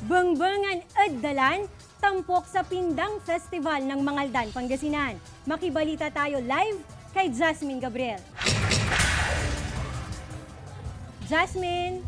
Bangbangan Dalan, tampok sa Pindang Festival ng Mangaldan, Pangasinan. Makibalita tayo live kay Jasmine Gabriel. Jasmine!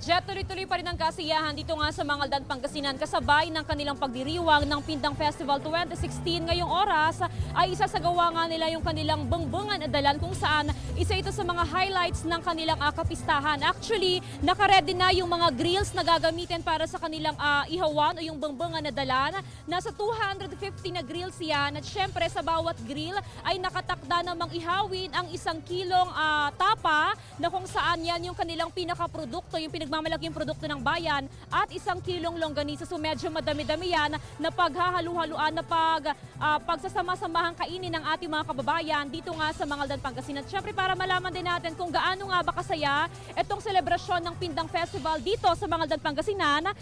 Jet, tuloy-tuloy pa rin ang kasiyahan dito nga sa Mangaldan, Pangasinan kasabay ng kanilang pagdiriwang ng Pindang Festival 2016. Ngayong oras ay isasagawa nga nila yung kanilang Bangbangan Dalan kung saan isa ito sa mga highlights ng kanilang kapistahan. Actually, nakaredy na yung mga grills na gagamitin para sa kanilang ihawan o yung Bangbangan Dalan. Nasa 250 na grills yan at syempre sa bawat grill ay nakatakda namang ihawin ang 1 kilong tapa na kung saan yan yung kanilang pinakaprodukto, yung pinagmamalaking produkto ng bayan at 1 kilong longganisa. So medyo madami-dami yan na paghahalu-haluan na pagsasama-samahang kainin ng ating mga kababayan dito nga sa Mangaldan, Pangasinan. At syempre para malaman din natin kung gaano nga ba kasaya itong selebrasyon ng Pindang Festival dito sa Mangaldan, Pangasinan.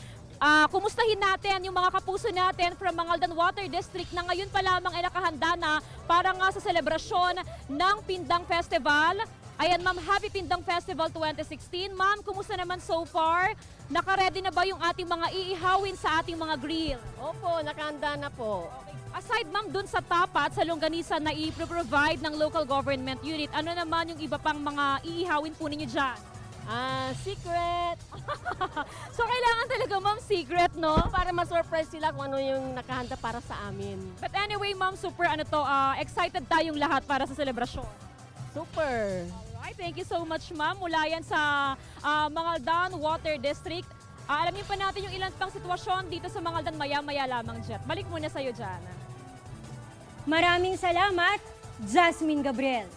Kumustahin natin yung mga kapuso natin from Mangaldan Water District na ngayon pa lamang ay nakahanda na para nga sa selebrasyon ng Pindang Festival. Ayan ma'am, Happy Pindang Festival 2016. Ma'am, kumusta naman so far? Nakaredy na ba yung ating mga iihawin sa ating mga grill? Opo, nakahanda na po. Okay. Aside ma'am dun sa tapa at sa longganisa na i-provide ng local government unit, ano naman yung iba pang mga iihawin po ninyo dyan? Secret. So kailangan talaga ma'am secret, no? Para ma-surprise sila kung ano yung nakahanda para sa amin. But anyway ma'am, super excited tayong lahat para sa selebrasyon. Super. Alright, thank you so much ma'am. Mula yan sa Mangaldan Water District. Alamin pa natin yung ilan pang sitwasyon dito sa Mangaldan maya-maya lamang, Jet. Balik muna sa'yo dyan. Maraming salamat, Jasmine Gabriel.